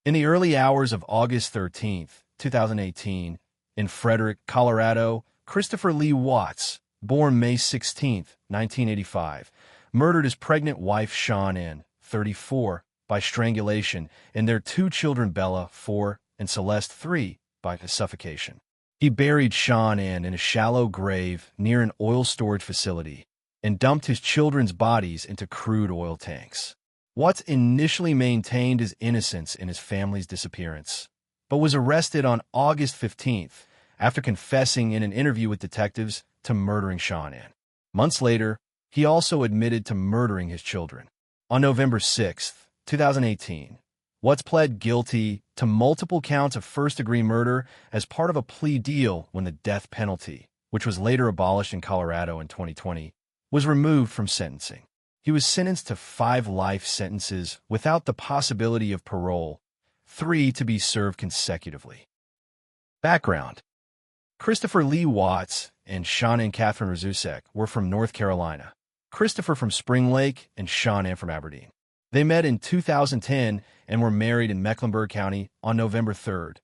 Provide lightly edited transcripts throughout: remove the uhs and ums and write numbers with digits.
In the early hours of August 13th, 2018, in Frederick, Colorado, Christopher Lee Watts, born May 16, 1985, murdered his pregnant wife Sean Ann, 34, by strangulation, and their two children Bella, 4, and Celeste, 3, by suffocation. He buried Sean Ann in a shallow grave near an oil storage facility and dumped his children's bodies into crude oil tanks. Watts initially maintained his innocence in his family's disappearance, but was arrested on August 15th after confessing in an interview with detectives to murdering Sean Ann. Months later, he also admitted to murdering his children. On November 6th, 2018, Watts pled guilty to multiple counts of first-degree murder as part of a plea deal when the death penalty, which was later abolished in Colorado in 2020, was removed from sentencing. He was sentenced to 5 life sentences without the possibility of parole, 3 to be served consecutively. Background: Christopher Lee Watts and Sean Ann Catherine Razusek were from North Carolina, Christopher from Spring Lake, and Sean Ann from Aberdeen. They met in 2010 and were married in Mecklenburg County on November 3,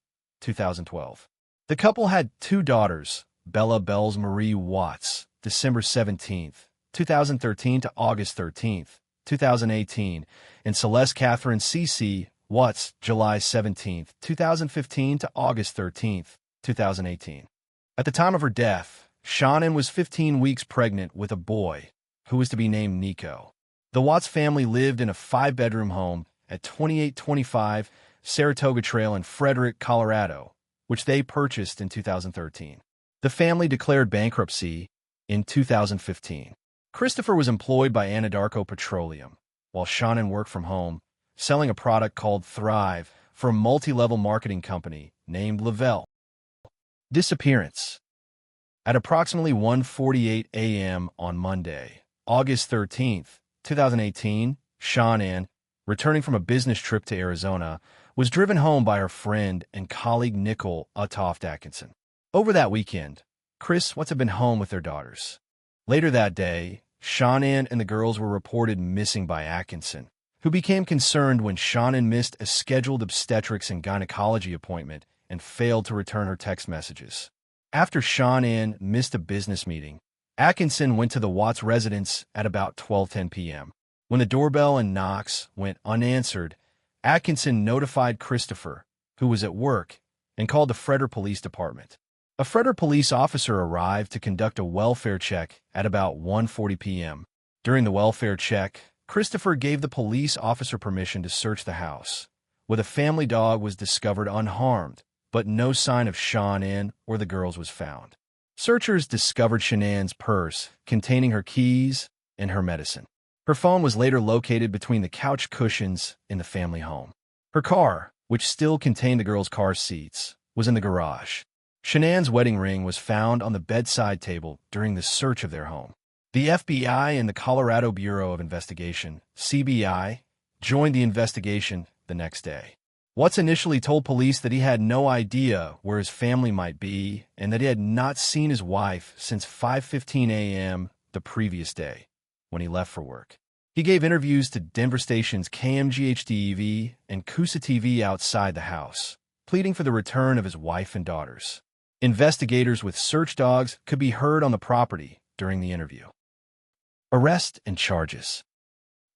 2012. The couple had 2 daughters, Bella Bells Marie Watts, December 17, 2013 to August 13, 2018, and Celeste Catherine C.C. Watts, July 17, 2015 to August 13, 2018. At the time of her death, Sean Ann was 15 weeks pregnant with a boy, who was to be named Nico. The Watts family lived in a 5-bedroom home at 2825 Saratoga Trail in Frederick, Colorado, which they purchased in 2013. The family declared bankruptcy in 2015. Christopher was employed by Anadarko Petroleum, while Sean Ann worked from home, selling a product called Thrive for a multi-level marketing company named Lavelle. Disappearance. At approximately 1:48 a.m. on Monday, August 13, 2018, Sean Ann, returning from a business trip to Arizona, was driven home by her friend and colleague Nicole Utoft Atkinson. Over that weekend, Chris Watts had been home with their daughters. Later that day, Sean Ann and the girls were reported missing by Atkinson, who became concerned when Sean Ann missed a scheduled obstetrics and gynecology appointment and failed to return her text messages. After Sean Ann missed a business meeting, Atkinson went to the Watts residence at about 12:10 p.m. When the doorbell and knocks went unanswered, Atkinson notified Christopher, who was at work, and called the Frederick Police Department. A Frederick police officer arrived to conduct a welfare check at about 1:40 p.m. During the welfare check, Christopher gave the police officer permission to search the house, where the family dog was discovered unharmed, but no sign of Sean Ann or the girls was found. Searchers discovered Sean Ann's purse containing her keys and her medicine. Her phone was later located between the couch cushions in the family home. Her car, which still contained the girls' car seats, was in the garage. Sean Ann's wedding ring was found on the bedside table during the search of their home. The FBI and the Colorado Bureau of Investigation, CBI, joined the investigation the next day. Watts initially told police that he had no idea where his family might be and that he had not seen his wife since 5:15 a.m. the previous day, when he left for work. He gave interviews to Denver stations KMGH-TV and Coosa TV outside the house, pleading for the return of his wife and daughters. Investigators with search dogs could be heard on the property during the interview. Arrest and charges.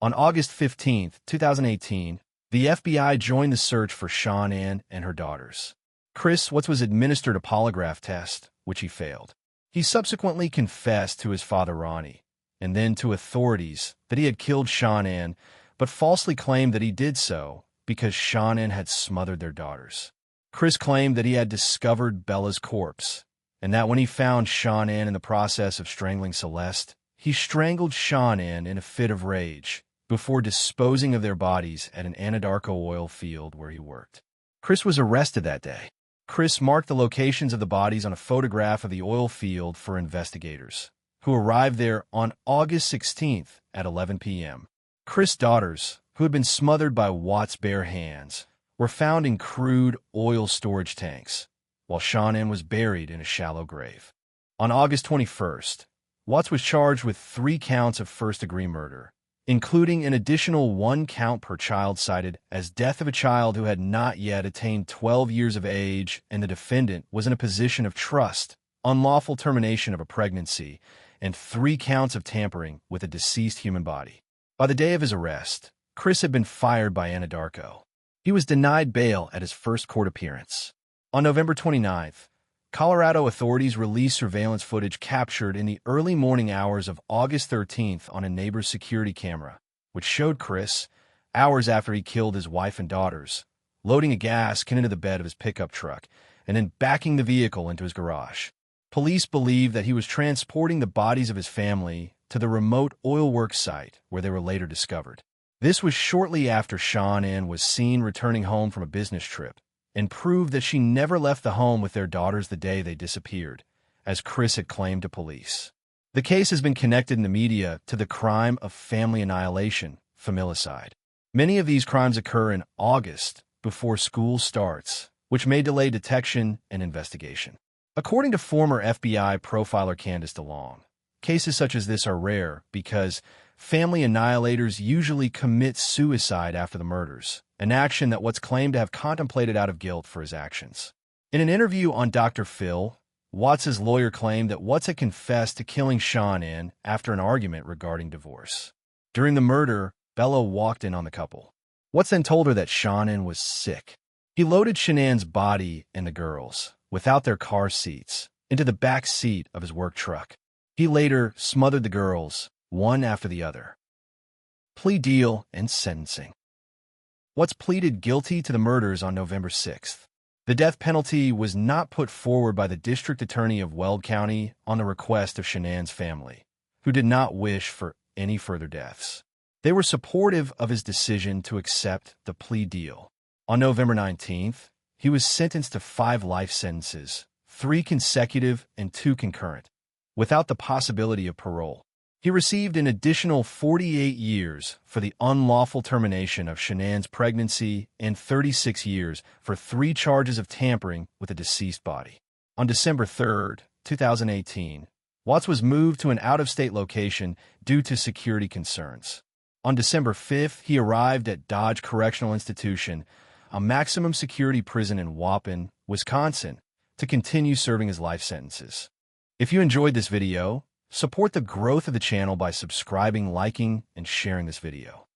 On August 15, 2018, the FBI joined the search for Sean Ann and her daughters. Chris Watts was administered a polygraph test, which he failed. He subsequently confessed to his father Ronnie, and then to authorities, that he had killed Sean Ann, but falsely claimed that he did so because Sean Ann had smothered their daughters. Chris claimed that he had discovered Bella's corpse, and that when he found Sean Ann in the process of strangling Celeste, he strangled Sean Ann in a fit of rage before disposing of their bodies at an Anadarko oil field where he worked. Chris was arrested that day. Chris marked the locations of the bodies on a photograph of the oil field for investigators, who arrived there on August 16th at 11 p.m. Chris' daughters, who had been smothered by Watts' bare hands, were found in crude oil storage tanks, while Sean Ann was buried in a shallow grave. On August 21st, Watts was charged with 3 counts of first-degree murder, including an additional 1 count per child cited as death of a child who had not yet attained 12 years of age and the defendant was in a position of trust, unlawful termination of a pregnancy, and 3 counts of tampering with a deceased human body. By the day of his arrest, Chris had been fired by Anadarko. He was denied bail at his first court appearance. On November 29th, Colorado authorities released surveillance footage captured in the early morning hours of August 13th on a neighbor's security camera, which showed Chris, hours after he killed his wife and daughters, loading a gas can into the bed of his pickup truck and then backing the vehicle into his garage. Police believe that he was transporting the bodies of his family to the remote oil work site where they were later discovered. This was shortly after Sean Ann was seen returning home from a business trip, and proved that she never left the home with their daughters the day they disappeared, as Chris had claimed to police. The case has been connected in the media to the crime of family annihilation, familicide. Many of these crimes occur in August before school starts, which may delay detection and investigation. According to former FBI profiler Candace DeLong, cases such as this are rare because family annihilators usually commit suicide after the murders, an action that Watts claimed to have contemplated out of guilt for his actions. In an interview on Dr. Phil, Watts' lawyer claimed that Watts had confessed to killing Sean Ann after an argument regarding divorce. During the murder, Bella walked in on the couple. Watts then told her that Sean Ann was sick. He loaded Shanann's body and the girls, without their car seats, into the back seat of his work truck. He later smothered the girls, one after the other. Plea deal and sentencing. Watts pleaded guilty to the murders on November 6th. The death penalty was not put forward by the district attorney of Weld County on the request of Shanann's family, who did not wish for any further deaths. They were supportive of his decision to accept the plea deal. On November 19th, he was sentenced to 5 life sentences, 3 consecutive and 2 concurrent, without the possibility of parole. He received an additional 48 years for the unlawful termination of Shanann's pregnancy and 36 years for 3 charges of tampering with a deceased body. On December 3, 2018, Watts was moved to an out-of-state location due to security concerns. On December 5th, he arrived at Dodge Correctional Institution, a maximum security prison in Waupun, Wisconsin, to continue serving his life sentences. If you enjoyed this video, support the growth of the channel by subscribing, liking, and sharing this video.